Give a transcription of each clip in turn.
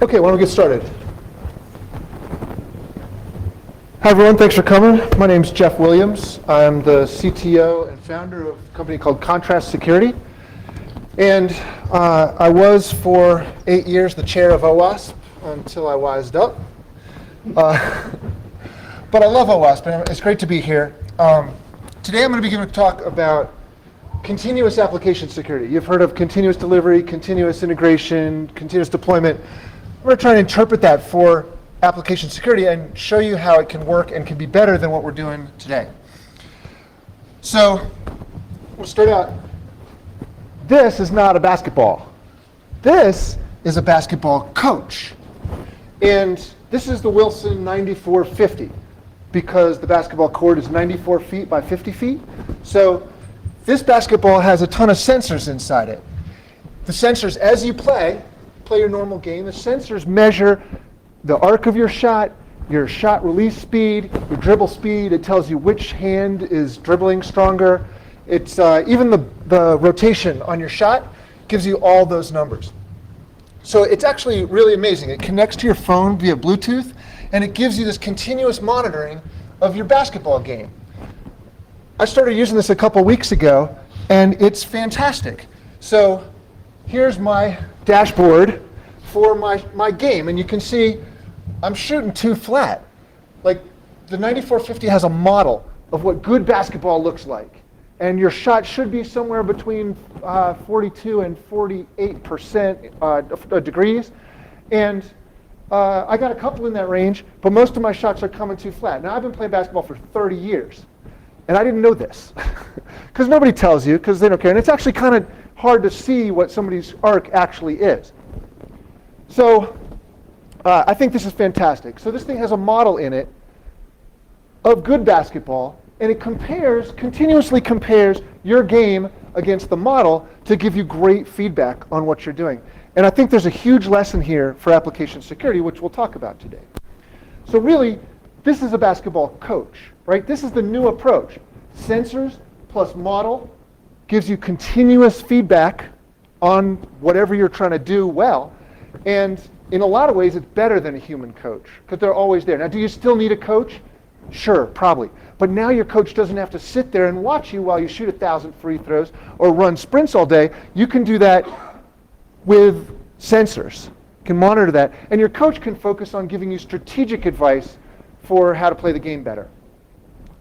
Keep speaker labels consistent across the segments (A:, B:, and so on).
A: Okay, why don't we get started? Hi everyone, thanks for coming. My name's Jeff Williams. I'm the CTO and founder of a company called Contrast Security. And I was for 8 years the chair of OWASP until I wised up. But I love OWASP and it's great to be here. Today I'm going to be giving a talk about continuous application security. You've heard of continuous delivery, continuous integration, continuous deployment. We're trying to interpret that for application security and show you how it can work and can be better than what we're doing today. So we'll start out. This is not a basketball. This is a basketball coach. And this is the Wilson 9450 because the basketball court is 94 feet by 50 feet. So this basketball has a ton of sensors inside it. The sensors, as you play your normal game, the sensors measure the arc of your shot release speed, your dribble speed. It tells you which hand is dribbling stronger. It's even the rotation on your shot gives you all those numbers. So it's actually really amazing. It connects to your phone via Bluetooth, and it gives you this continuous monitoring of your basketball game. I started using this a couple weeks ago, and it's fantastic. So here's my dashboard for my game, and you can see I'm shooting too flat. Like the 9450 has a model of what good basketball looks like, and your shot should be somewhere between 42 and 48% degrees, and I got a couple in that range, but most of my shots are coming too flat. Now I've been playing basketball for 30 years, and I didn't know this because nobody tells you because they don't care, and it's actually kind of hard to see what somebody's arc actually is. So I think this is fantastic. So this thing has a model in it of good basketball, and it continuously compares your game against the model to give you great feedback on what you're doing. And I think there's a huge lesson here for application security, which we'll talk about today. So really, this is a basketball coach, right? This is the new approach. Sensors plus model gives you continuous feedback on whatever you're trying to do well. And in a lot of ways, it's better than a human coach because they're always there. Now, do you still need a coach? Sure, probably. But now your coach doesn't have to sit there and watch you while you shoot 1,000 free throws or run sprints all day. You can do that with sensors. You can monitor that. And your coach can focus on giving you strategic advice for how to play the game better.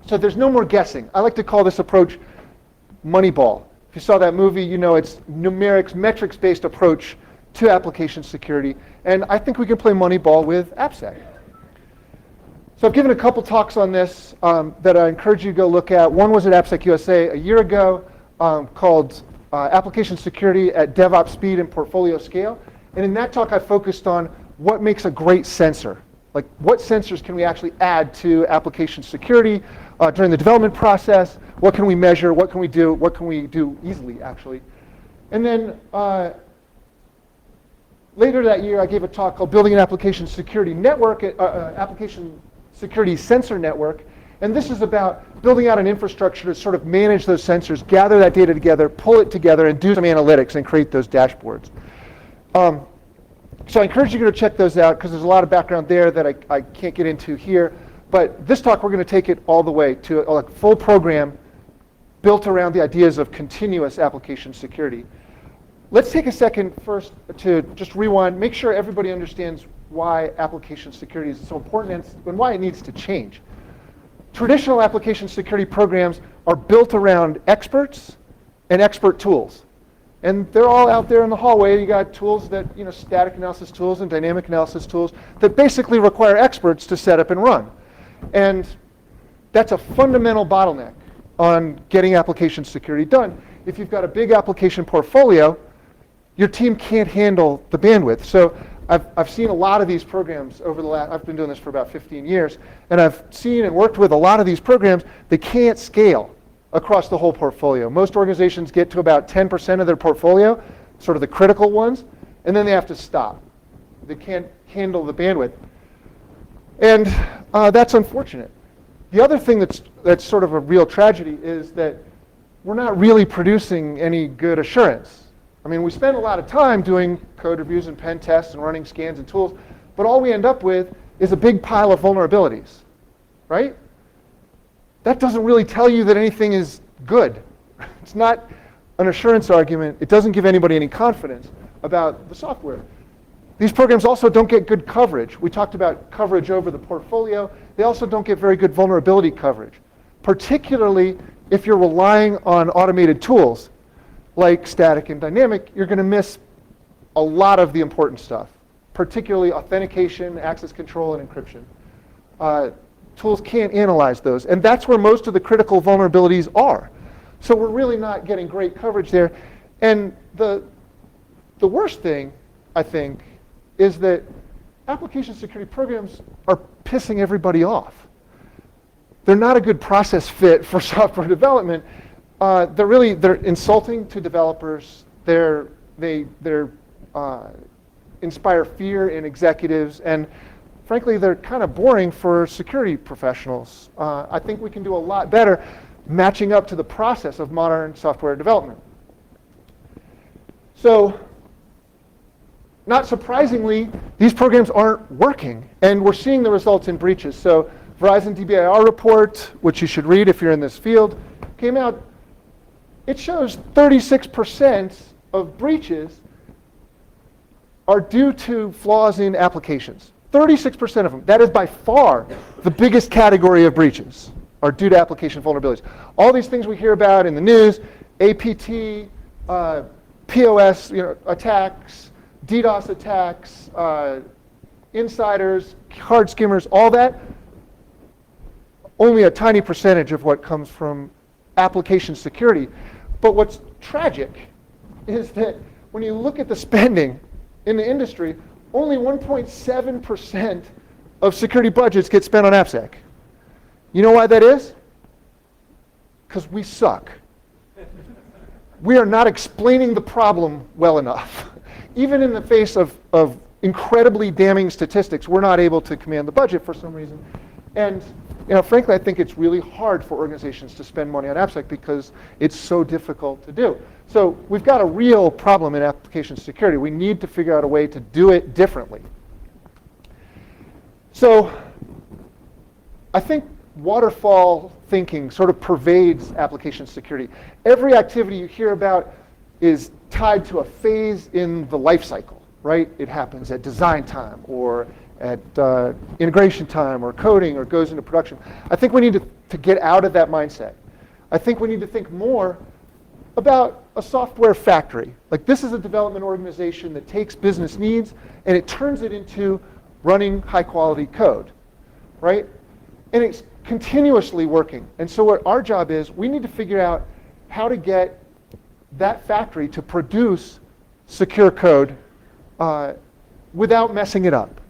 A: So there's no more guessing. I like to call this approach Moneyball. If you saw that movie, you know it's numerics, metrics-based approach to application security. And I think we can play Moneyball with AppSec. So I've given a couple talks on this that I encourage you to go look at. One was at AppSecUSA a year ago called Application Security at DevOps Speed and Portfolio Scale. And in that talk, I focused on what makes a great sensor. Like what sensors can we actually add to application security during the development process? What can we measure? What can we do? What can we do easily, actually? And then later that year, I gave a talk called Building an Application Security Network, Application Security Sensor Network. And this is about building out an infrastructure to sort of manage those sensors, gather that data together, pull it together, and do some analytics and create those dashboards. So I encourage you to check those out because there's a lot of background there that I can't get into here. But this talk, we're going to take it all the way to a full program built around the ideas of continuous application security. Let's take a second first to just rewind, make sure everybody understands why application security is so important and why it needs to change. Traditional application security programs are built around experts and expert tools. And they're all out there in the hallway. You got tools that, static analysis tools and dynamic analysis tools that basically require experts to set up and run. And that's a fundamental bottleneck on getting application security done. If you've got a big application portfolio, your team can't handle the bandwidth. So I've seen a lot of these programs over the last, I've been doing this for about 15 years, and I've seen and worked with a lot of these programs that can't scale across the whole portfolio. Most organizations get to about 10% of their portfolio, sort of the critical ones, and then they have to stop. They can't handle the bandwidth. And that's unfortunate. The other thing that's sort of a real tragedy is that we're not really producing any good assurance. I mean, we spend a lot of time doing code reviews and pen tests and running scans and tools, but all we end up with is a big pile of vulnerabilities, right? That doesn't really tell you that anything is good. It's not an assurance argument. It doesn't give anybody any confidence about the software. These programs also don't get good coverage. We talked about coverage over the portfolio. They also don't get very good vulnerability coverage, particularly if you're relying on automated tools like static and dynamic. You're going to miss a lot of the important stuff, particularly authentication, access control, and encryption. Tools can't analyze those, and that's where most of the critical vulnerabilities are. So we're really not getting great coverage there. And the worst thing, I think, is that application security programs are pissing everybody off. They're not a good process fit for software development. They're insulting to developers. They inspire fear in executives, and frankly, they're kind of boring for security professionals. I think we can do a lot better matching up to the process of modern software development. So, not surprisingly, these programs aren't working, and we're seeing the results in breaches. So, Verizon DBIR report, which you should read if you're in this field, came out. It shows 36% of breaches are due to flaws in applications. 36% of them. That is by far the biggest category of breaches are due to application vulnerabilities. All these things we hear about in the news, APT, POS attacks, DDoS attacks, insiders, card skimmers, all that, only a tiny percentage of what comes from application security. But what's tragic is that when you look at the spending in the industry, only 1.7% of security budgets get spent on AppSec. You know why that is? Because we suck. We are not explaining the problem well enough. Even in the face of incredibly damning statistics, we're not able to command the budget for some reason. And frankly, I think it's really hard for organizations to spend money on AppSec because it's so difficult to do. So we've got a real problem in application security. We need to figure out a way to do it differently. So I think waterfall thinking sort of pervades application security. Every activity you hear about is tied to a phase in the life cycle, right? It happens at design time or at integration time or coding or goes into production. I think we need to get out of that mindset. I think we need to think more about a software factory. Like, this is a development organization that takes business needs and it turns it into running high quality code, right? And it's continuously working. And so what our job is, we need to figure out how to get that factory to produce secure code without messing it up,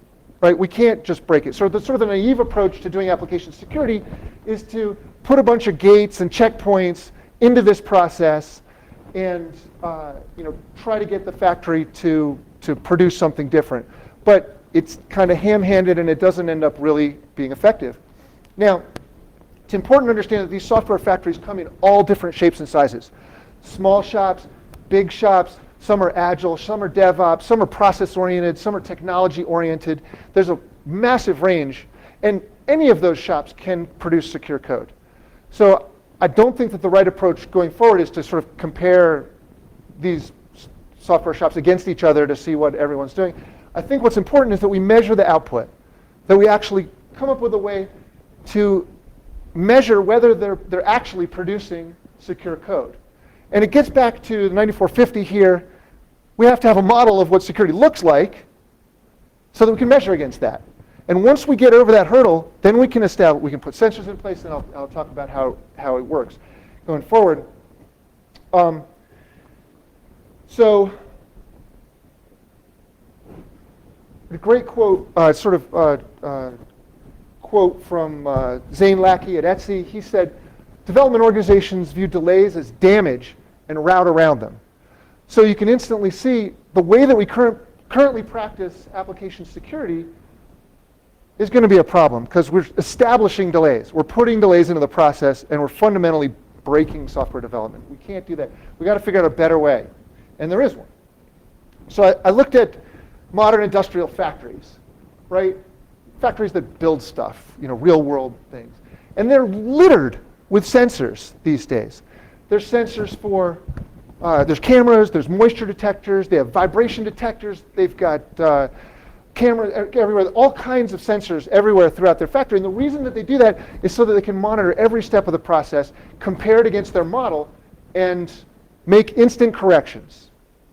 A: right? We can't just break it. So the sort of the naive approach to doing application security is to put a bunch of gates and checkpoints into this process and try to get the factory to produce something different. But it's kind of ham-handed and it doesn't end up really being effective. Now, it's important to understand that these software factories come in all different shapes and sizes. Small shops, big shops, some are agile, some are DevOps, some are process-oriented, some are technology-oriented. There's a massive range, and any of those shops can produce secure code. So I don't think that the right approach going forward is to sort of compare these software shops against each other to see what everyone's doing. I think what's important is that we measure the output, that we actually come up with a way to measure whether they're actually producing secure code. And it gets back to the 9450 here. We have to have a model of what security looks like so that we can measure against that. And once we get over that hurdle, then we can put sensors in place, and I'll talk about how it works going forward. So a great quote, quote from Zane Lackey at Etsy. He said, "Development organizations view delays as damage and route around them." So you can instantly see the way that we currently practice application security is going to be a problem because we're establishing delays. We're putting delays into the process, and we're fundamentally breaking software development. We can't do that. We've got to figure out a better way. And there is one. So I looked at modern industrial factories, right? Factories that build stuff, real world things. And they're littered with sensors these days. There's sensors for, there's cameras, there's moisture detectors, they have vibration detectors, they've got cameras everywhere, all kinds of sensors everywhere throughout their factory. And the reason that they do that is so that they can monitor every step of the process, compare it against their model, and make instant corrections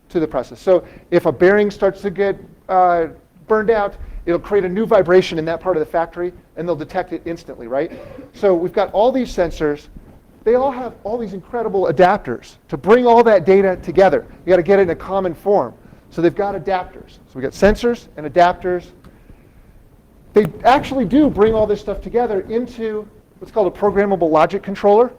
A: to the process. So if a bearing starts to get burned out, it'll create a new vibration in that part of the factory, and they'll detect it instantly, right? So we've got all these sensors. They all have all these incredible adapters to bring all that data together. You got to get it in a common form. So they've got adapters. So we've got sensors and adapters. They actually do bring all this stuff together into what's called a programmable logic controller.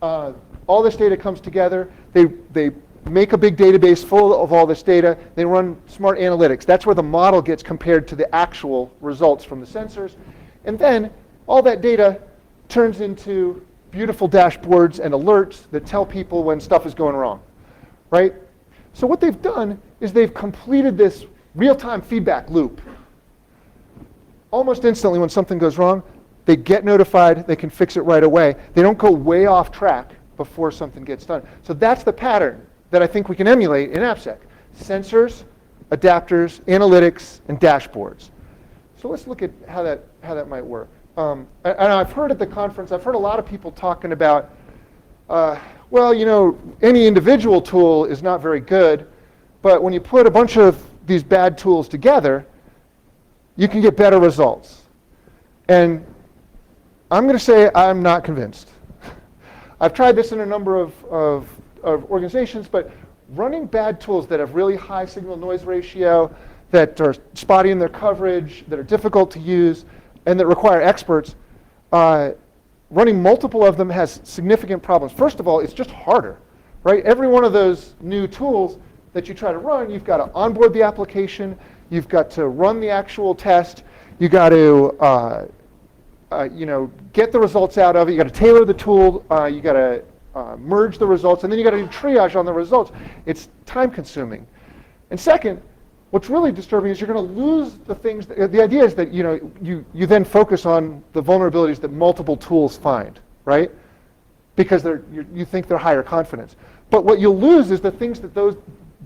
A: All this data comes together. They make a big database full of all this data. They run smart analytics. That's where the model gets compared to the actual results from the sensors. And then all that data turns into beautiful dashboards and alerts that tell people when stuff is going wrong, right? So what they've done is they've completed this real-time feedback loop. Almost instantly when something goes wrong, they get notified, they can fix it right away. They don't go way off track before something gets done. So that's the pattern that I think we can emulate in AppSec. Sensors, adapters, analytics, and dashboards. So let's look at how that might work. And I've heard at the conference, I've heard a lot of people talking about, well, any individual tool is not very good, but when you put a bunch of these bad tools together, you can get better results. And I'm going to say I'm not convinced. I've tried this in a number of organizations, but running bad tools that have really high signal-noise ratio, that are spotty in their coverage, that are difficult to use, and that require experts, running multiple of them has significant problems. First of all, it's just harder, right? Every one of those new tools that you try to run, you've got to onboard the application, you've got to run the actual test, you got to get the results out of it, you got to tailor the tool, you got to merge the results, and then you got to do triage on the results. It's time consuming. And second, what's really disturbing is you're going to lose the things. The idea is that you then focus on the vulnerabilities that multiple tools find, right? Because you think they're higher confidence. But what you'll lose is the things that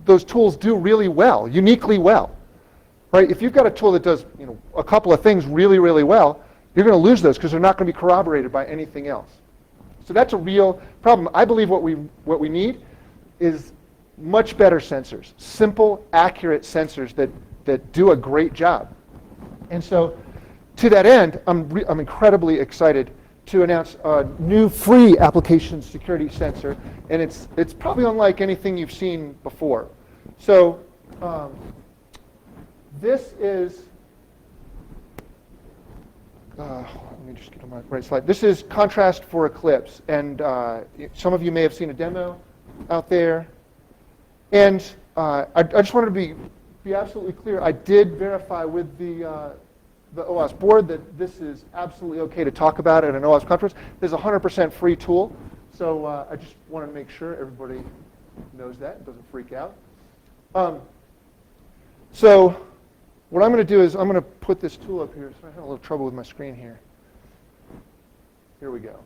A: those tools do really well, uniquely well, right? If you've got a tool that does a couple of things really, really well, you're going to lose those because they're not going to be corroborated by anything else. So that's a real problem. I believe what we need is much better sensors, simple, accurate sensors that do a great job. And so to that end, I'm incredibly excited to announce a new free application security sensor, and it's probably unlike anything you've seen before. So this is, let me just get on my right slide. This is Contrast for Eclipse, and some of you may have seen a demo out there. And I just wanted to be absolutely clear. I did verify with the OWASP board that this is absolutely okay to talk about at an OWASP conference. There's a 100% free tool, so I just wanted to make sure everybody knows that and doesn't freak out. So what I'm going to do is I'm going to put this tool up here. So I had a little trouble with my screen here. Here we go.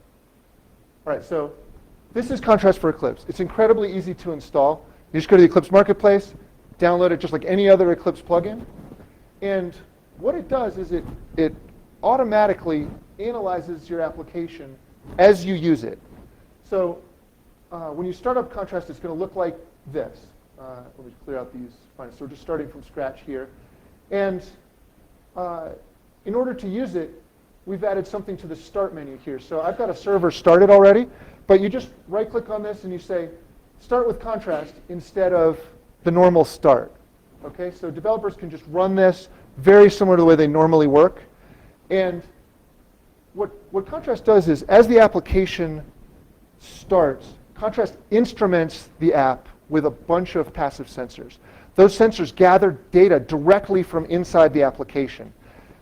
A: All right, so this is Contrast for Eclipse. It's incredibly easy to install. You just go to the Eclipse Marketplace, download it just like any other Eclipse plugin. And what it does is it automatically analyzes your application as you use it. So when you start up Contrast, it's going to look like this. Let me clear out these. Fine. So we're just starting from scratch here. And in order to use it, we've added something to the Start menu here. So I've got a server started already, but you just right-click on this and you say, Start with Contrast instead of the normal Start. Okay, so developers can just run this very similar to the way they normally work. And what Contrast does is, as the application starts, Contrast instruments the app with a bunch of passive sensors. Those sensors gather data directly from inside the application.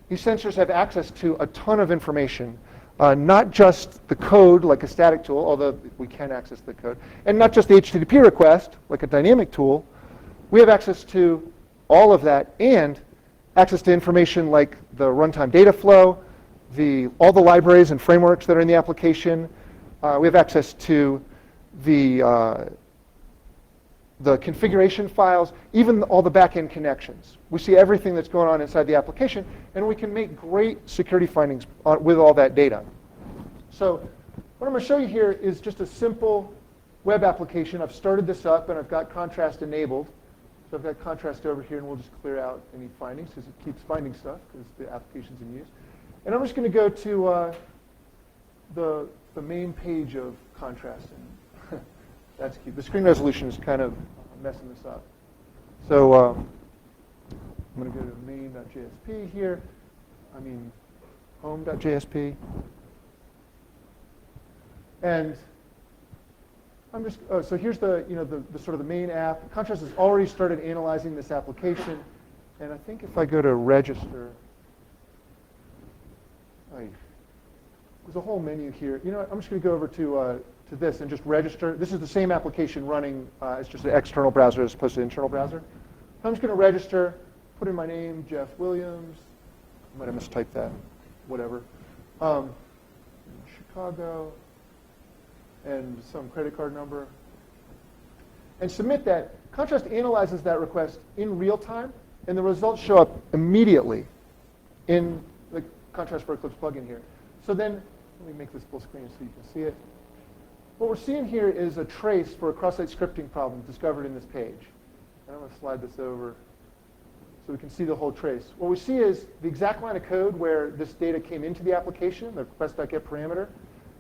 A: These sensors have access to a ton of information not just the code like a static tool, although we can access the code, and not just the HTTP request like a dynamic tool. We have access to all of that and access to information like the runtime data flow, all the libraries and frameworks that are in the application. We have access to the configuration files, even all the back-end connections. We see everything that's going on inside the application, and we can make great security findings with all that data. So what I'm going to show you here is just a simple web application. I've started this up, and I've got contrast enabled. So I've got contrast over here, and we'll just clear out any findings, because it keeps finding stuff, because the application's in use. And I'm just going to go to the main page of contrast. And that's cute. The screen resolution is kind of messing this up. So I'm going to go to main.jsp here. Home.jsp. And I'm just, so here's the sort of the main app. Contrast has already started analyzing this application. And I think if I go to register, there's a whole menu here. You know what, I'm just going to go over to this and just register. This is the same application running. It's just an external browser as opposed to an internal browser. So I'm just going to register, put in my name, Jeff Williams. I might have mistyped that, whatever. Chicago, and some credit card number. And submit that. Contrast analyzes that request in real time, and the results show up immediately in the Contrast for Eclipse plugin here. So then, let me make this full screen so you can see it. What we're seeing here is a trace for a cross-site scripting problem discovered in this page. And I'm going to slide this over so we can see the whole trace. What we see is the exact line of code where this data came into the application, the request.get parameter.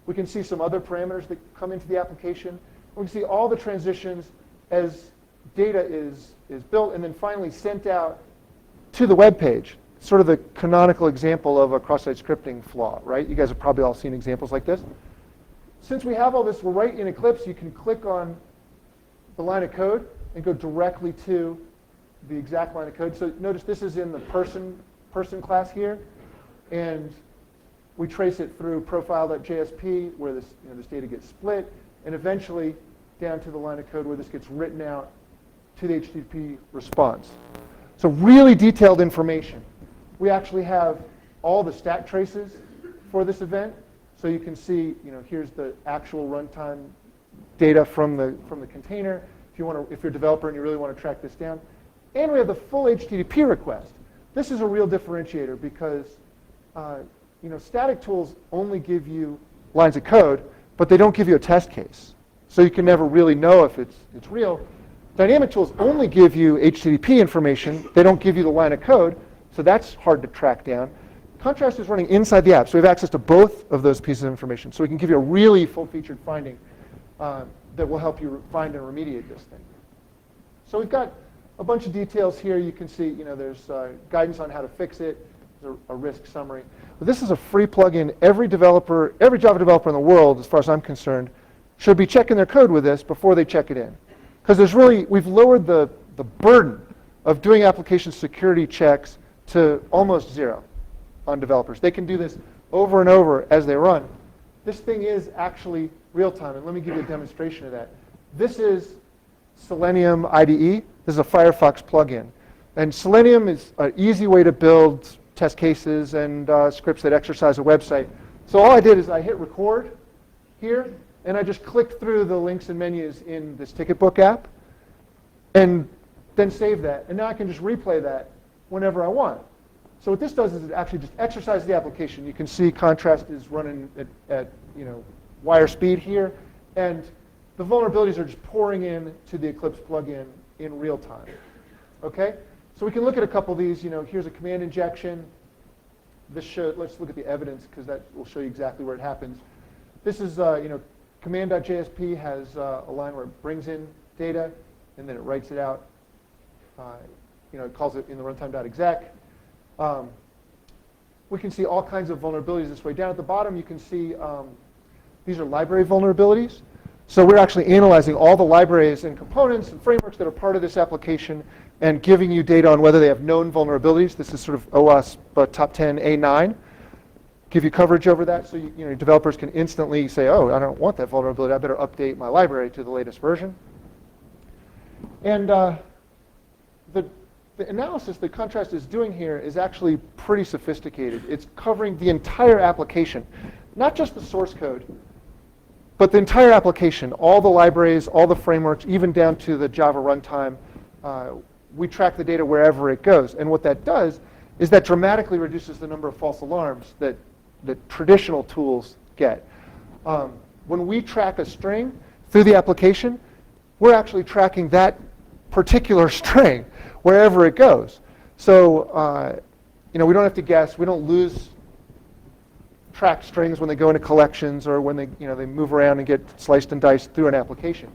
A: We can see some other parameters that come into the application. We can see all the transitions as data is built and then finally sent out to the web page. Sort of the canonical example of a cross-site scripting flaw, right? You guys have probably all seen examples like this. Since we have all this, we're right in Eclipse. You can click on the line of code and go directly to the exact line of code. So notice this is in the person class here, and we trace it through profile.jsp where this data gets split, and eventually down to the line of code where this gets written out to the HTTP response. So really detailed information. We actually have all the stack traces for this event. So you can see, here's the actual runtime data from the container. If you're a developer and you really want to track this down, and we have the full HTTP request. This is a real differentiator because static tools only give you lines of code, but they don't give you a test case. So you can never really know if it's real. Dynamic tools only give you HTTP information. They don't give you the line of code, so that's hard to track down. Contrast is running inside the app, so we have access to both of those pieces of information. So we can give you a really full-featured finding that will help you find and remediate this thing. So we've got a bunch of details here. You can see, there's guidance on how to fix it. There's a risk summary. But this is a free plugin. Every Java developer in the world, as far as I'm concerned, should be checking their code with this before they check it in. Because we've lowered the burden of doing application security checks to almost zero on developers. They can do this over and over as they run. This thing is actually real time, and let me give you a demonstration of that. This is Selenium IDE. This is a Firefox plugin. And Selenium is an easy way to build test cases and scripts that exercise a website. So all I did is I hit record here, and I just clicked through the links and menus in this ticket book app, and then save that. And now I can just replay that whenever I want. So what this does is it actually just exercises the application. You can see contrast is running at wire speed here, and the vulnerabilities are just pouring in to the Eclipse plugin in real time. Okay? So we can look at a couple of these. Here's a command injection. Let's look at the evidence because that will show you exactly where it happens. This is command.jsp has a line where it brings in data and then it writes it out. It calls it in the runtime.exec. We can see all kinds of vulnerabilities this way. Down at the bottom, you can see these are library vulnerabilities. So we're actually analyzing all the libraries and components and frameworks that are part of this application and giving you data on whether they have known vulnerabilities. This is sort of OWASP top 10 A9. give you coverage over that, so developers can instantly say, oh, I don't want that vulnerability, I better update my library to the latest version. And the analysis that Contrast is doing here is actually pretty sophisticated. It's covering the entire application, not just the source code, but the entire application, all the libraries, all the frameworks, even down to the Java runtime. We track the data wherever it goes. And what that does is that dramatically reduces the number of false alarms that traditional tools get. When we track a string through the application, we're actually tracking that particular string wherever it goes. So we don't have to guess. We don't lose tracked strings when they go into collections or when they move around and get sliced and diced through an application.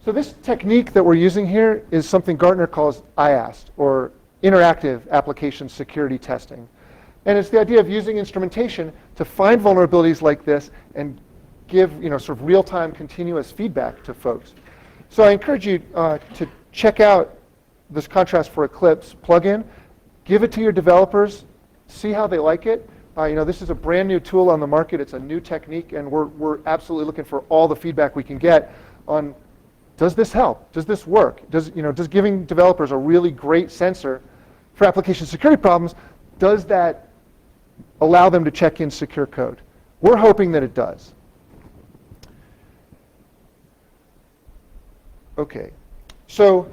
A: So this technique that we're using here is something Gartner calls IAST, or Interactive Application Security Testing. And it's the idea of using instrumentation to find vulnerabilities like this and give sort of real-time continuous feedback to folks. So I encourage you to check out this Contrast for Eclipse plugin, give it to your developers, see how they like it. This is a brand new tool on the market. It's a new technique, and we're absolutely looking for all the feedback we can get on, does this help? Does this work? Does giving developers a really great sensor for application security problems, does that allow them to check in secure code? We're hoping that it does. Okay, so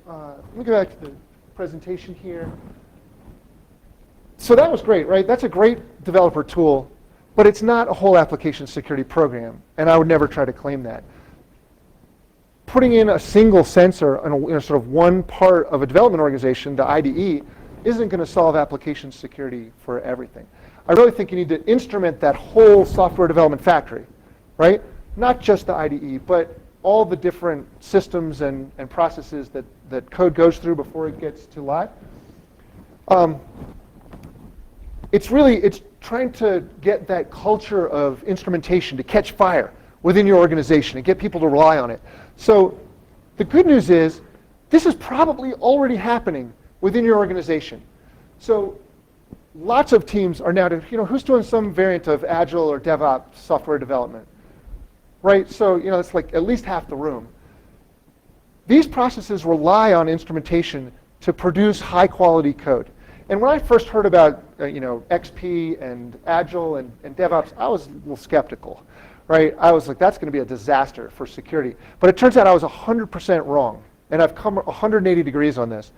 A: let me go back to the presentation here. So that was great, right? That's a great developer tool, but it's not a whole application security program, and I would never try to claim that. Putting in a single sensor in sort of one part of a development organization, the IDE, isn't going to solve application security for everything. I really think you need to instrument that whole software development factory, right? Not just the IDE, but all the different systems and processes that code goes through before it gets to live. It's trying to get that culture of instrumentation to catch fire within your organization and get people to rely on it. So the good news is this is probably already happening within your organization. So lots of teams are now, who's doing some variant of Agile or DevOps software development, right? So, it's like at least half the room. These processes rely on instrumentation to produce high quality code. And when I first heard about, XP and Agile and DevOps, I was a little skeptical, right? I was like, that's going to be a disaster for security. But it turns out I was 100% wrong, and I've come 180 degrees on this.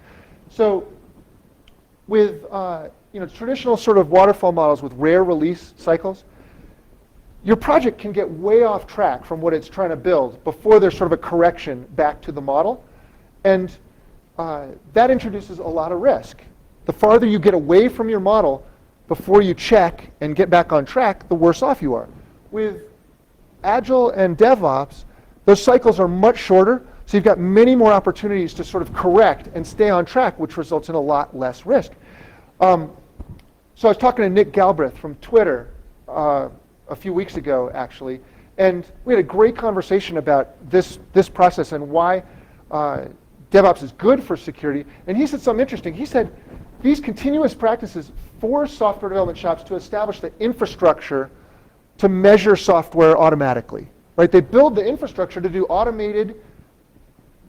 A: So with traditional sort of waterfall models with rare release cycles, your project can get way off track from what it's trying to build before there's sort of a correction back to the model. And that introduces a lot of risk. The farther you get away from your model before you check and get back on track, the worse off you are. With Agile and DevOps, those cycles are much shorter, so you've got many more opportunities to sort of correct and stay on track, which results in a lot less risk. So I was talking to Nick Galbraith from Twitter a few weeks ago, actually, and we had a great conversation about this process and why DevOps is good for security. And he said something interesting. He said, these continuous practices force software development shops to establish the infrastructure to measure software automatically, right? They build the infrastructure to do automated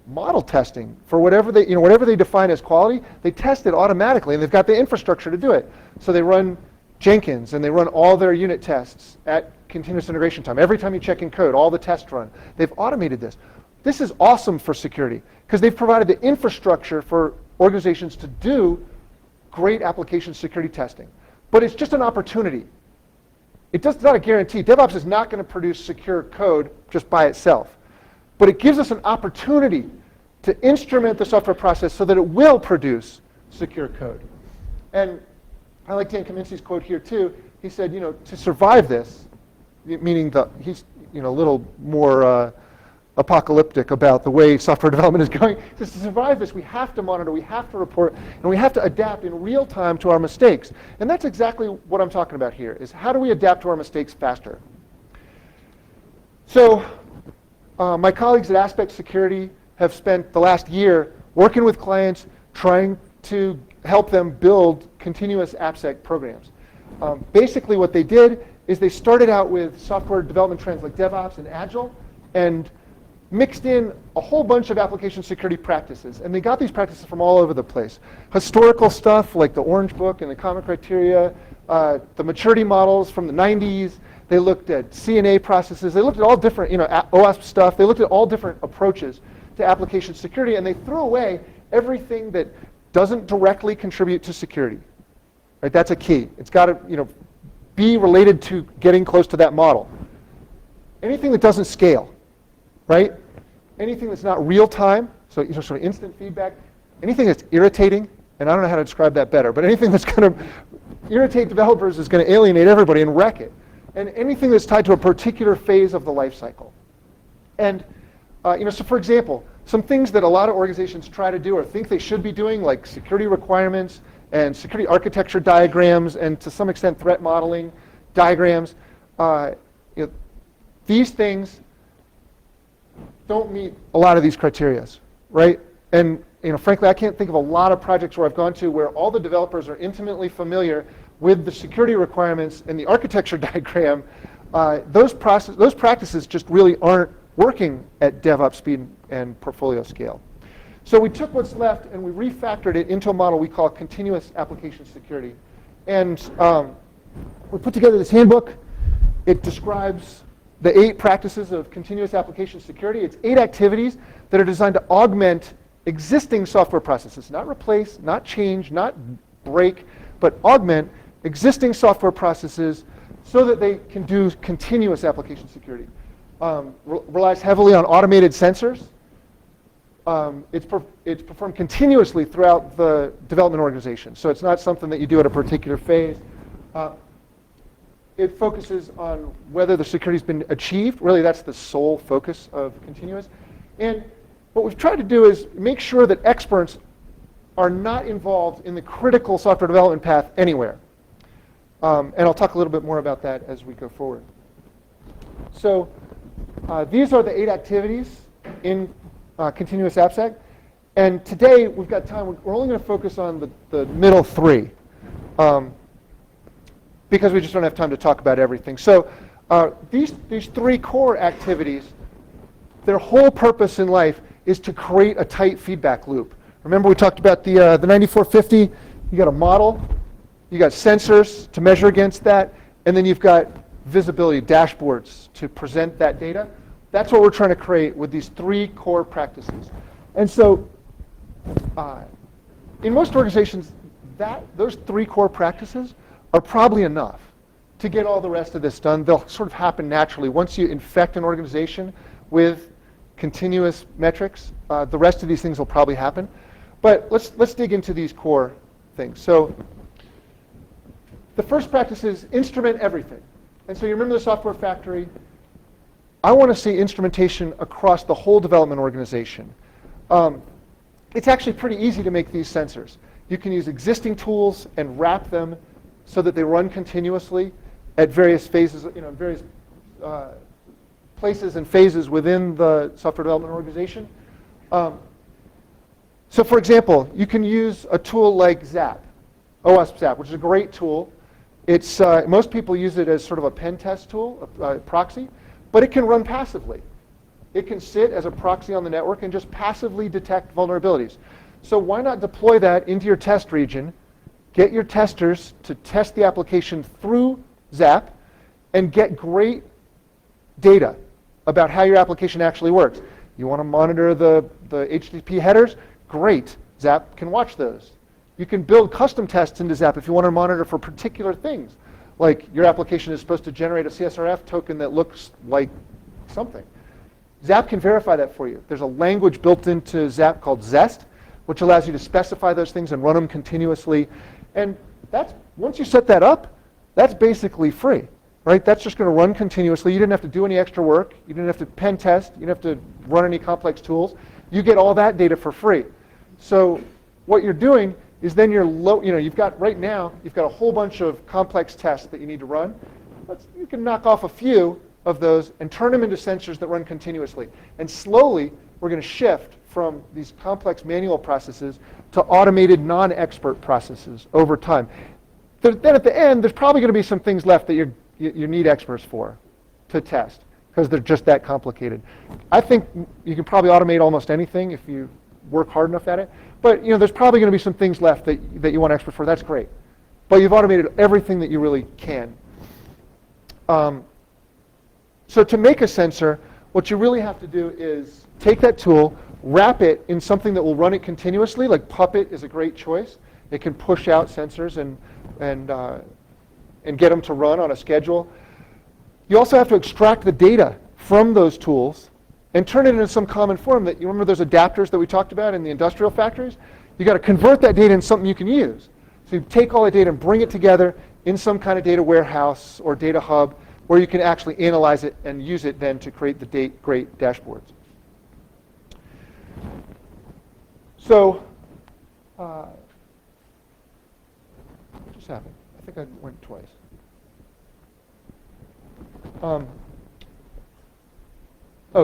A: model testing for whatever they define as quality. They test it automatically, and they've got the infrastructure to do it. So they run Jenkins, and they run all their unit tests at continuous integration time. Every time you check in code, all the tests run. They've automated this. This is awesome for security because they've provided the infrastructure for organizations to do great application security testing. But it's just an opportunity. It's not a guarantee. DevOps is not going to produce secure code just by itself. But it gives us an opportunity to instrument the software process so that it will produce secure code. And I like Dan Kaminsky's quote here too. He said, to survive this, meaning he's a little more apocalyptic about the way software development is going. To survive this, we have to monitor, we have to report, and we have to adapt in real time to our mistakes. And that's exactly what I'm talking about here, is how do we adapt to our mistakes faster? So my colleagues at AppSecUSA have spent the last year working with clients, trying to help them build continuous AppSec programs. Basically what they did is they started out with software development trends like DevOps and Agile, and mixed in a whole bunch of application security practices. And they got these practices from all over the place. Historical stuff like the Orange Book and the Common Criteria, the maturity models from the 90s. They looked at CNA processes. They looked at all different, OWASP stuff. They looked at all different approaches to application security, and they threw away everything that doesn't directly contribute to security. Right? That's a key. It's got to, be related to getting close to that model. Anything that doesn't scale, right? Anything that's not real time, so sort of instant feedback. Anything that's irritating, and I don't know how to describe that better, but anything that's going to irritate developers is going to alienate everybody and wreck it. And anything that's tied to a particular phase of the life cycle. And so for example, some things that a lot of organizations try to do or think they should be doing, like security requirements and security architecture diagrams, and to some extent threat modeling diagrams, these things don't meet a lot of these criteria, right? And frankly, I can't think of a lot of projects where I've gone to where all the developers are intimately familiar with the security requirements and the architecture diagram. Those practices just really aren't working at DevOps speed and portfolio scale. So we took what's left and we refactored it into a model we call continuous application security. And we put together this handbook. It describes the 8 practices of continuous application security. It's 8 activities that are designed to augment existing software processes, not replace, not change, not break, but augment existing software processes so that they can do continuous application security. Relies heavily on automated sensors. It's performed continuously throughout the development organization. So it's not something that you do at a particular phase. It focuses on whether the security's been achieved. Really, that's the sole focus of continuous. And what we've tried to do is make sure that experts are not involved in the critical software development path anywhere. And I'll talk a little bit more about that as we go forward. So these are the 8 activities in continuous AppSec. And today, we've got time. We're only going to focus on the middle 3 because we just don't have time to talk about everything. So these 3 core activities, their whole purpose in life is to create a tight feedback loop. Remember we talked about the 9450? You got a model, you got sensors to measure against that, and then you've got visibility dashboards to present that data. That's what we're trying to create with these 3 core practices. And so in most organizations, those 3 core practices are probably enough to get all the rest of this done. They'll sort of happen naturally. Once you infect an organization with continuous metrics, the rest of these things will probably happen. But let's dig into these core things. So the first practice is instrument everything. And so you remember the software factory. I want to see instrumentation across the whole development organization. It's actually pretty easy to make these sensors. You can use existing tools and wrap them so that they run continuously at various phases, various places and phases within the software development organization. So for example, you can use a tool like ZAP, OWASP ZAP, which is a great tool. It's most people use it as sort of a pen test tool, a proxy, but it can run passively. It can sit as a proxy on the network and just passively detect vulnerabilities. So why not deploy that into your test region, get your testers to test the application through ZAP, and get great data about how your application actually works. You want to monitor the HTTP headers? Great. ZAP can watch those. You can build custom tests into ZAP if you want to monitor for particular things, like your application is supposed to generate a CSRF token that looks like something. ZAP can verify that for you. There's a language built into ZAP called Zest, which allows you to specify those things and run them continuously. And once you set that up, that's basically free, right? That's just going to run continuously. You didn't have to do any extra work. You didn't have to pen test. You didn't have to run any complex tools. You get all that data for free. So what you're doing is then you've got a whole bunch of complex tests that you need to run. You can knock off a few of those and turn them into sensors that run continuously. And slowly, we're going to shift from these complex manual processes to automated non-expert processes over time. Then at the end, there's probably going to be some things left that you need experts for to test, because they're just that complicated. I think you can probably automate almost anything if you work hard enough at it. But there's probably going to be some things left that you want experts for. That's great. But you've automated everything that you really can. So to make a sensor, what you really have to do is take that tool, wrap it in something that will run it continuously. Like Puppet is a great choice. It can push out sensors and get them to run on a schedule. You also have to extract the data from those tools and turn it into some common form. That you remember those adapters that we talked about in the industrial factories? You got to convert that data into something you can use. So you take all the data and bring it together in some kind of data warehouse or data hub where you can actually analyze it and use it then to create the great dashboards. So, what just happened? I think I went twice.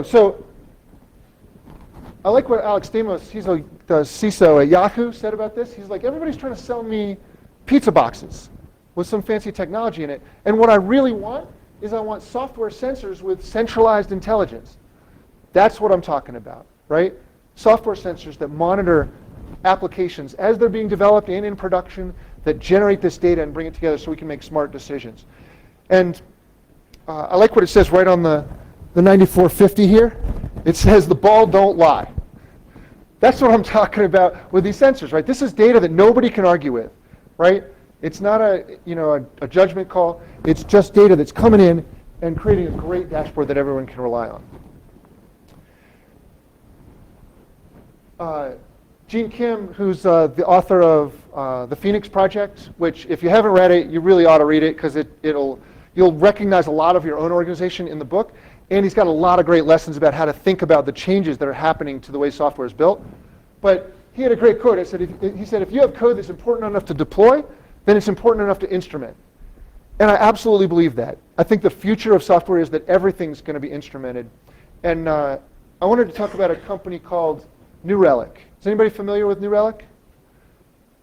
A: So I like what Alex Stamos, he's the CISO at Yahoo, said about this. He's like, everybody's trying to sell me pizza boxes with some fancy technology in it. And what I really want is I want software sensors with centralized intelligence. That's what I'm talking about, right? Software sensors that monitor applications as they're being developed and in production, that generate this data and bring it together so we can make smart decisions. And I like what it says right on the 9450 here. It says the ball don't lie. That's what I'm talking about with these sensors, right? This is data that nobody can argue with, right? It's not a judgment call. It's just data that's coming in and creating a great dashboard that everyone can rely on. Gene Kim, who's the author of the Phoenix Project, which if you haven't read it, you really ought to read it, because you'll recognize a lot of your own organization in the book. And he's got a lot of great lessons about how to think about the changes that are happening to the way software is built. But he had a great quote. He said, if you have code that's important enough to deploy, then it's important enough to instrument. And I absolutely believe that. I think the future of software is that everything's going to be instrumented. And I wanted to talk about a company called New Relic. Is anybody familiar with New Relic?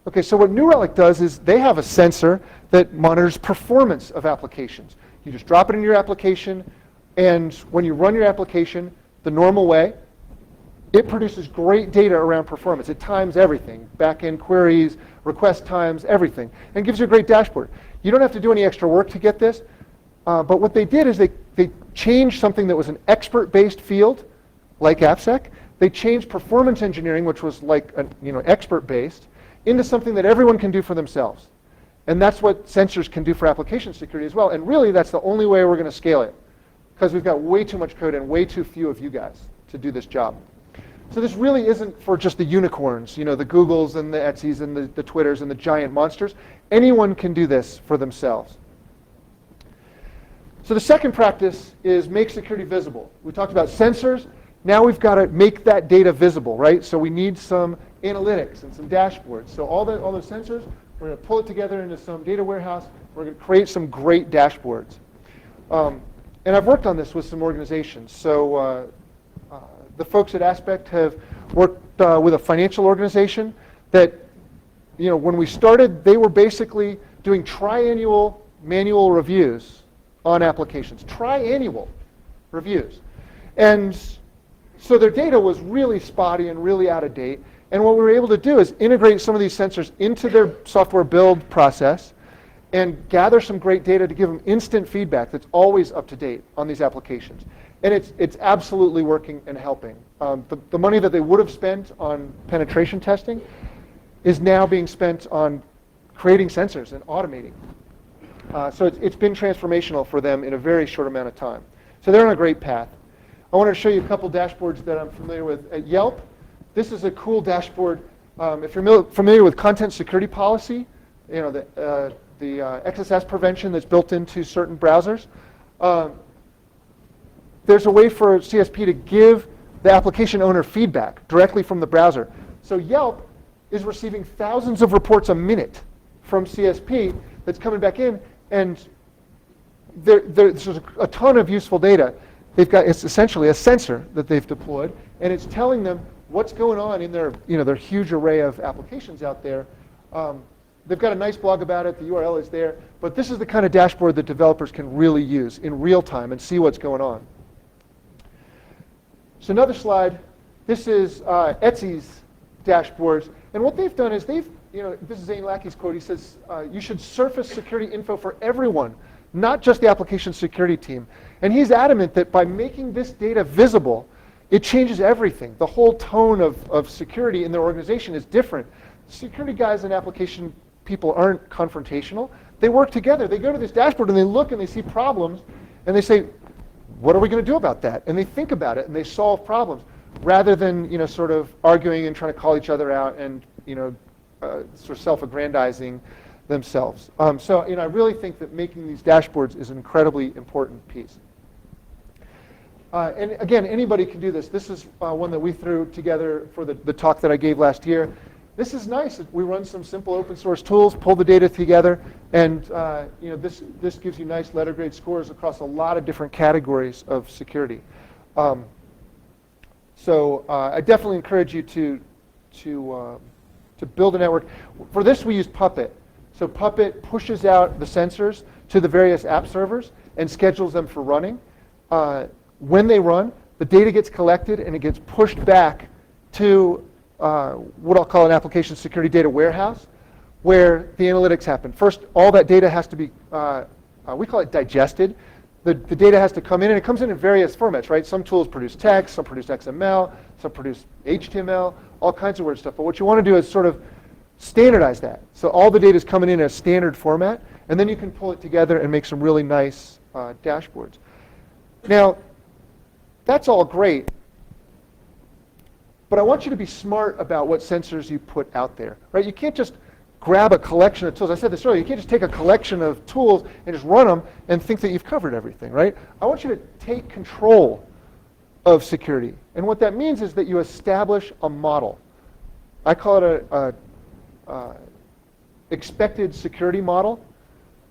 A: Okay, so what New Relic does is they have a sensor that monitors performance of applications. You just drop it in your application, and when you run your application the normal way, it produces great data around performance. It times everything, back-end queries, request times, everything, and gives you a great dashboard. You don't have to do any extra work to get this, but what they did is they changed something that was an expert-based field, like AppSec. They changed performance engineering, which was like expert-based, into something that everyone can do for themselves. And that's what sensors can do for application security as well. And really, that's the only way we're going to scale it, because we've got way too much code and way too few of you guys to do this job. So this really isn't for just the unicorns, the Googles and the Etsys and the Twitters and the giant monsters. Anyone can do this for themselves. So the second practice is make security visible. We talked about sensors. Now we've got to make that data visible, right? So we need some analytics and some dashboards. So all those sensors, we're going to pull it together into some data warehouse. We're going to create some great dashboards. And I've worked on this with some organizations. So the folks at Aspect have worked with a financial organization that, when we started, they were basically doing triannual manual reviews on applications. Triannual reviews. And so their data was really spotty and really out of date. And what we were able to do is integrate some of these sensors into their software build process and gather some great data to give them instant feedback that's always up to date on these applications. And it's absolutely working and helping. The money that they would have spent on penetration testing is now being spent on creating sensors and automating. So it's been transformational for them in a very short amount of time. So they're on a great path. I wanted to show you a couple dashboards that I'm familiar with. At Yelp, this is a cool dashboard. If you're familiar with content security policy, the XSS prevention that's built into certain browsers, there's a way for CSP to give the application owner feedback directly from the browser. So Yelp is receiving thousands of reports a minute from CSP that's coming back in, and there's a ton of useful data. It's essentially a sensor that they've deployed, and it's telling them what's going on in their, their huge array of applications out there. They've got a nice blog about it. The URL is there. But this is the kind of dashboard that developers can really use in real time and see what's going on. So another slide. This is Etsy's dashboards. And what they've done is this is Zane Lackey's quote. He says, you should surface security info for everyone, not just the application security team. And he's adamant that by making this data visible, it changes everything. The whole tone of security in their organization is different. Security guys and application people aren't confrontational. They work together. They go to this dashboard and they look and they see problems and they say, what are we going to do about that? And they think about it and they solve problems rather than sort of arguing and trying to call each other out and sort of self-aggrandizing themselves. So I really think that making these dashboards is an incredibly important piece. And again, anybody can do this. This is one that we threw together for the talk that I gave last year. This is nice. We run some simple open source tools, pull the data together, and this gives you nice letter grade scores across a lot of different categories of security. So I definitely encourage you to build a network. For this, we use Puppet. So Puppet pushes out the sensors to the various app servers and schedules them for running. When they run, the data gets collected and it gets pushed back to what I'll call an application security data warehouse, where the analytics happen. First, all that data has to be, we call it digested. The data has to come in, and it comes in various formats, right? Some tools produce text, some produce XML, some produce HTML, all kinds of weird stuff. But what you want to do is sort of standardize that. So all the data is coming in a standard format, and then you can pull it together and make some really nice dashboards. Now, that's all great. But I want you to be smart about what sensors you put out there, right? You can't just grab a collection of tools. I said this earlier. You can't just take a collection of tools and just run them and think that you've covered everything, right? I want you to take control of security. And what that means is that you establish a model. I call it a expected security model.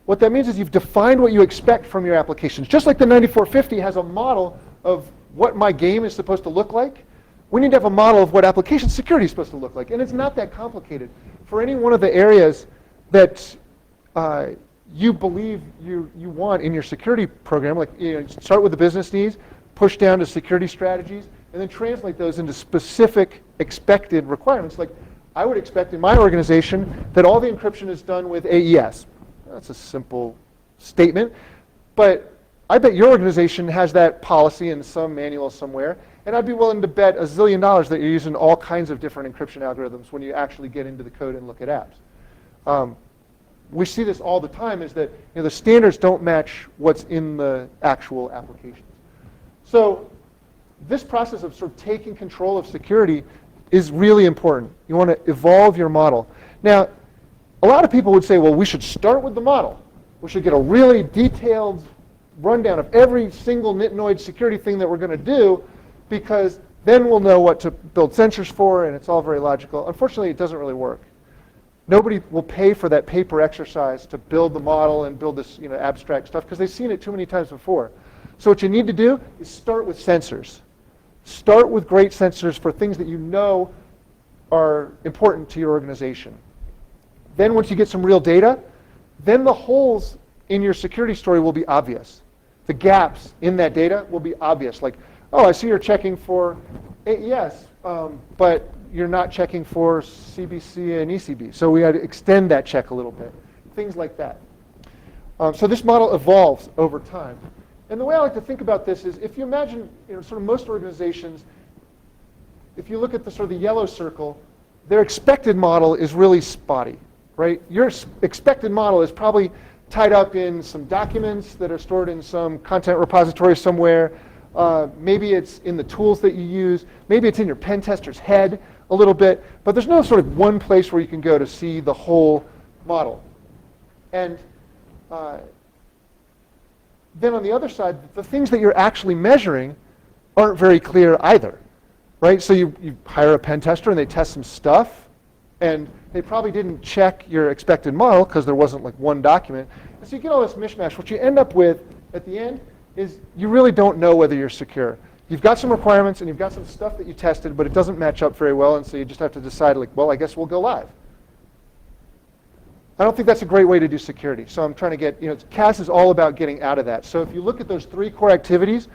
A: What that means is you've defined what you expect from your applications. Just like the 9450 has a model of what my game is supposed to look like, we need to have a model of what application security is supposed to look like. And it's not that complicated. For any one of the areas that you believe you want in your security program, like start with the business needs, push down to security strategies, and then translate those into specific expected requirements. Like I would expect in my organization that all the encryption is done with AES. That's a simple statement. But I bet your organization has that policy in some manual somewhere. And I'd be willing to bet $1 zillion that you're using all kinds of different encryption algorithms when you actually get into the code and look at apps. We see this all the time, is that the standards don't match what's in the actual applications. So this process of sort of taking control of security is really important. You want to evolve your model. Now, a lot of people would say, well, we should start with the model. We should get a really detailed rundown of every single nitnoid security thing that we're going to do, because then we'll know what to build sensors for, and it's all very logical. Unfortunately, it doesn't really work. Nobody will pay for that paper exercise to build the model and build this abstract stuff, because they've seen it too many times before. So what you need to do is start with sensors. Start with great sensors for things that you know are important to your organization. Then once you get some real data, then the holes in your security story will be obvious. The gaps in that data will be obvious. Like, oh, I see you're checking for AES, but you're not checking for CBC and ECB. So we had to extend that check a little bit. Things like that. So this model evolves over time. And the way I like to think about this is, if you imagine, sort of most organizations, if you look at the sort of the yellow circle, their expected model is really spotty, right? Your expected model is probably tied up in some documents that are stored in some content repository somewhere. Maybe it's in the tools that you use. Maybe it's in your pen tester's head a little bit. But there's no sort of one place where you can go to see the whole model. And then on the other side, the things that you're actually measuring aren't very clear either, right? So you hire a pen tester and they test some stuff, and they probably didn't check your expected model because there wasn't like one document. So you get all this mishmash. What you end up with at the end is you really don't know whether you're secure. you've got some requirements and you've got some stuff that you tested, but it doesn't match up very well, and so you just have to decide, like, well, I guess we'll go live. I don't think that's a great way to do security. So I'm trying to get, CAS is all about getting out of that. So if you look at those 3 core activities,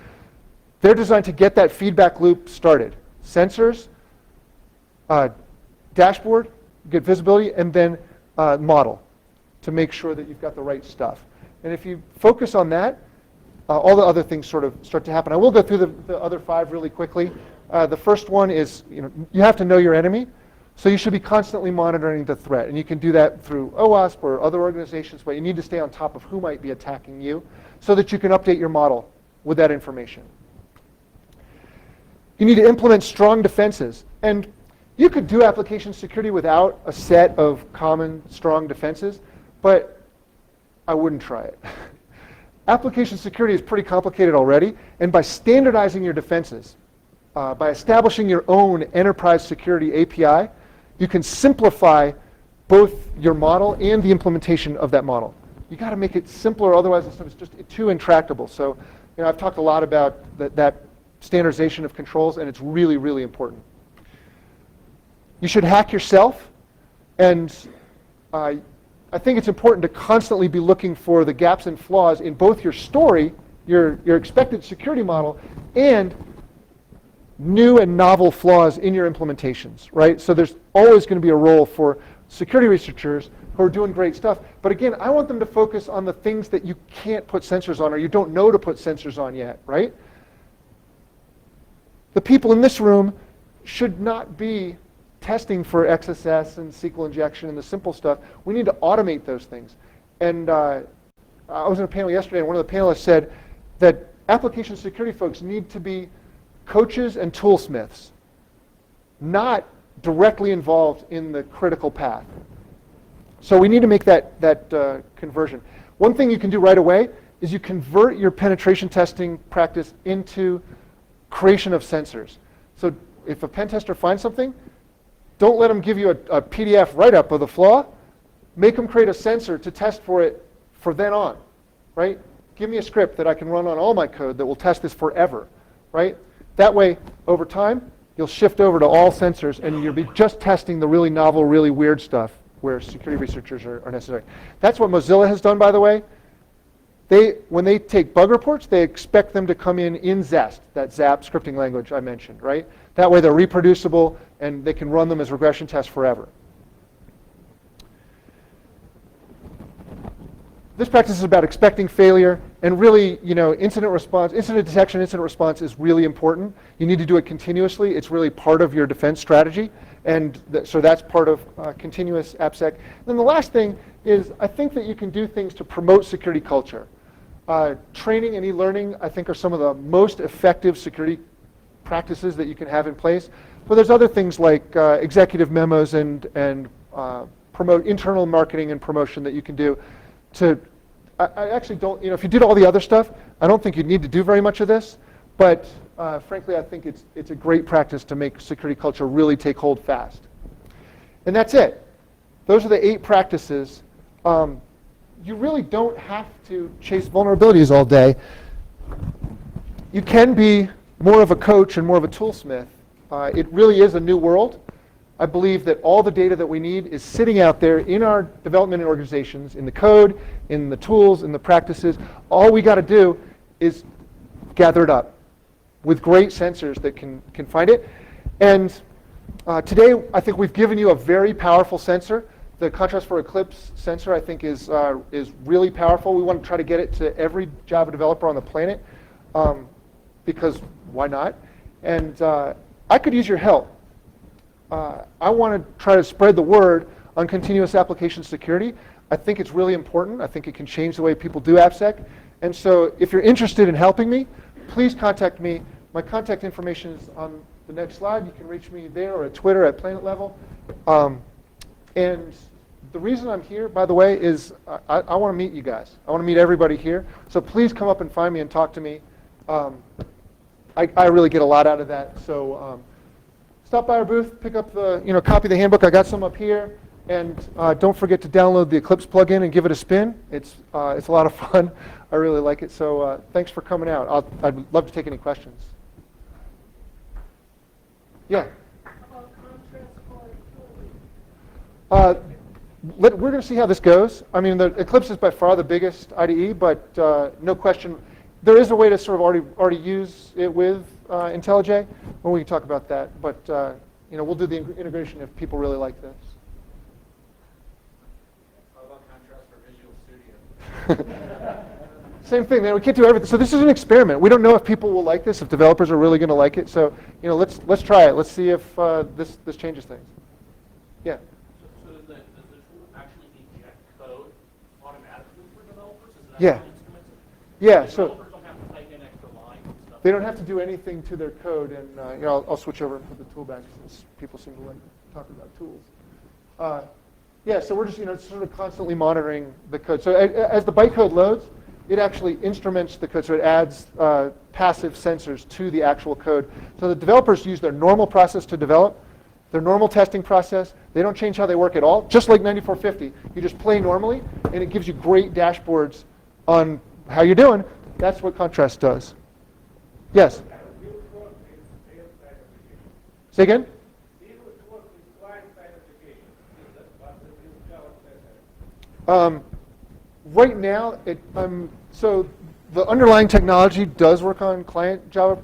A: they're designed to get that feedback loop started. Sensors, dashboard, get visibility, and then model to make sure that you've got the right stuff. And if you focus on that, all the other things sort of start to happen. I will go through the other 5 really quickly. The first one is, you have to know your enemy. So you should be constantly monitoring the threat. And you can do that through OWASP or other organizations, but you need to stay on top of who might be attacking you so that you can update your model with that information. You need to implement strong defenses. And you could do application security without a set of common strong defenses, but I wouldn't try it. Application security is pretty complicated already, and by standardizing your defenses, by establishing your own enterprise security API, you can simplify both your model and the implementation of that model. You got to make it simpler, otherwise it's just too intractable. So, I've talked a lot about that standardization of controls, and it's really, really important. You should hack yourself, and I think it's important to constantly be looking for the gaps and flaws in both your story, your expected security model, and new and novel flaws in your implementations, right? So there's always going to be a role for security researchers who are doing great stuff. But again, I want them to focus on the things that you can't put sensors on or you don't know to put sensors on yet, right? The people in this room should not be testing for XSS and SQL injection and the simple stuff. We need to automate those things. And I was in a panel yesterday, and one of the panelists said that application security folks need to be coaches and toolsmiths, not directly involved in the critical path. So we need to make that conversion. One thing you can do right away is you convert your penetration testing practice into creation of sensors. So if a pen tester finds something, don't let them give you a PDF write-up of the flaw. Make them create a sensor to test for it for then on, right? Give me a script that I can run on all my code that will test this forever, right? That way, over time, you'll shift over to all sensors, and you'll be just testing the really novel, really weird stuff where security researchers are necessary. That's what Mozilla has done, by the way. When they take bug reports, they expect them to come in Zest, that ZAP scripting language I mentioned, right? That way they're reproducible, and they can run them as regression tests forever. This practice is about expecting failure, and really, incident detection, incident response is really important. You need to do it continuously. It's really part of your defense strategy, and so that's part of continuous AppSec. Then the last thing is, I think that you can do things to promote security culture. Training and e-learning, I think, are some of the most effective security practices that you can have in place. But there's other things like executive memos and promote internal marketing and promotion that you can do. I actually don't, if you did all the other stuff, I don't think you'd need to do very much of this, but frankly, I think it's a great practice to make security culture really take hold fast. And that's it. Those are the 8 practices. You really don't have to chase vulnerabilities all day. You can be more of a coach and more of a toolsmith. It really is a new world. I believe that all the data that we need is sitting out there in our development organizations, in the code, in the tools, in the practices. All we got to do is gather it up with great sensors that can find it. And today, I think we've given you a very powerful sensor. The contrast for eclipse sensor, I think, is really powerful. We want to try to get it to every Java developer on the planet, because why not? And I could use your help. I want to try to spread the word on continuous application security. I think it's really important. I think it can change the way people do AppSec. And so if you're interested in helping me, please contact me. My contact information is on the next slide. You can reach me there or at Twitter at Planet Level. And the reason I'm here, by the way, is I want to meet you guys. I want to meet everybody here. So please come up and find me and talk to me. I really get a lot out of that. So stop by our booth, pick up the, copy of the handbook. I got some up here. And don't forget to download the Eclipse plugin and give it a spin. It's a lot of fun. I really like it. So thanks for coming out. I'd love to take any questions. Yeah.
B: About contrast volatility.
A: We're going to see how this goes. I mean, the Eclipse is by far the biggest IDE, but no question, there is a way to sort of already use it with IntelliJ, and we can talk about that. But we'll do the integration if people really like this.
C: How about contrast for Visual Studio?
A: Same thing, man. We can't do everything. So this is an experiment. We don't know if people will like this, if developers are really going to like it. So let's try it. Let's see if this changes things. Yeah.
D: So does the tool actually inject code automatically for developers? Is that
A: Yeah.
D: how it instruments it?
A: Yeah.
D: So
A: So
D: developers don't have to type in extra lines and stuff.
A: they don't have to do anything to their code, and I'll switch over and put the tool back since people seem to like talking about tools. Yeah. So we're just sort of constantly monitoring the code. So as the bytecode loads, it actually instruments the code, so it adds passive sensors to the actual code. So the developers use their normal process to develop, their normal testing process. They don't change how they work at all, just like 9450. You just play normally, and it gives you great dashboards on how you're doing. That's what contrast does. Yes? Say again? Right now, so the underlying technology does work on client Java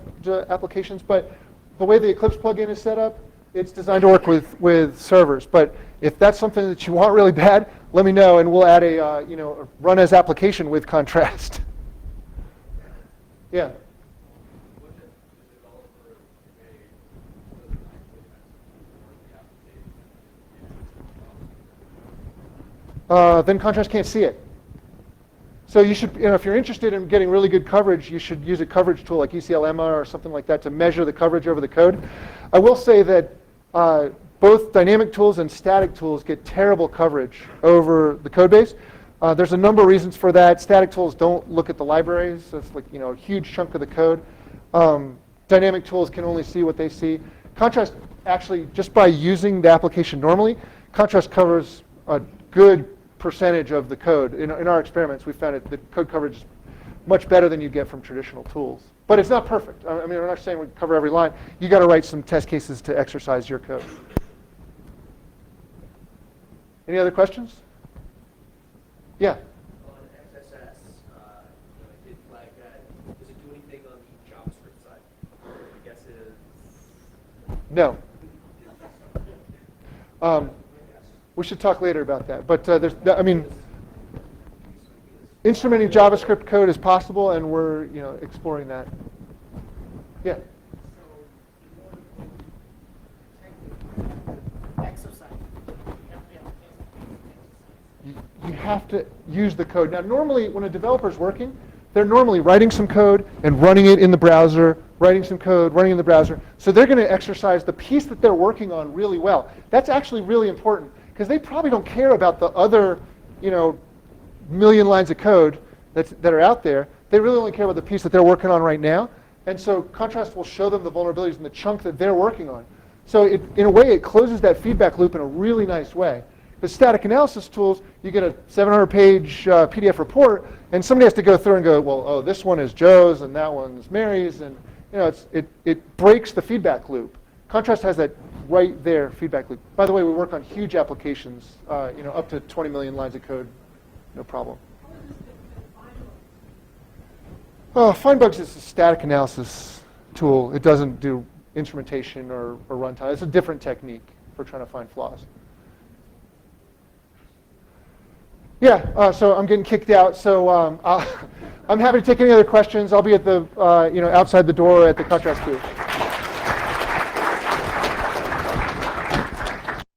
A: applications, but the way the Eclipse plugin is set up, it's designed to work with servers. But if that's something that you want really bad, let me know, and we'll add a run as application with contrast. Yeah. Then contrast can't see it. So you should, if you're interested in getting really good coverage, you should use a coverage tool like ECLEMMA or something like that to measure the coverage over the code. I will say that both dynamic tools and static tools get terrible coverage over the code base. There's a number of reasons for that. Static tools don't look at the libraries, so it's like a huge chunk of the code. Dynamic tools can only see what they see. Contrast actually, just by using the application normally, contrast covers a good percentage of the code. In our experiments, we found the code coverage is much better than you get from traditional tools. But it's not perfect. I mean, we're not saying we cover every line. You got to write some test cases to exercise your code. Any other questions? Yeah.
E: On XSS, it did flag that. Does it do anything on the JavaScript side? My guess is
A: No. We should talk later about that. But instrumenting JavaScript code is possible, and we're exploring that. Yeah. You have to use the code. Now, normally, when a developer's working, they're normally writing some code and running it in the browser, writing some code, running in the browser. So they're going to exercise the piece that they're working on really well. That's actually really important, because they probably don't care about the other, million lines of code that are out there. They really only care about the piece that they're working on right now. And so contrast will show them the vulnerabilities in the chunk that they're working on. So in a way, it closes that feedback loop in a really nice way. The static analysis tools, you get a 700-page PDF report, and somebody has to go through and go, well, oh, this one is Joe's, and that one's Mary's, and it breaks the feedback loop. Contrast has that right there feedback loop. By the way, we work on huge applications, up to 20 million lines of code, no problem. Oh, Find Bugs is a static analysis tool. It doesn't do instrumentation or runtime. It's a different technique for trying to find flaws. Yeah, so I'm getting kicked out. So I'm happy to take any other questions. I'll be at the outside the door at the contrast booth.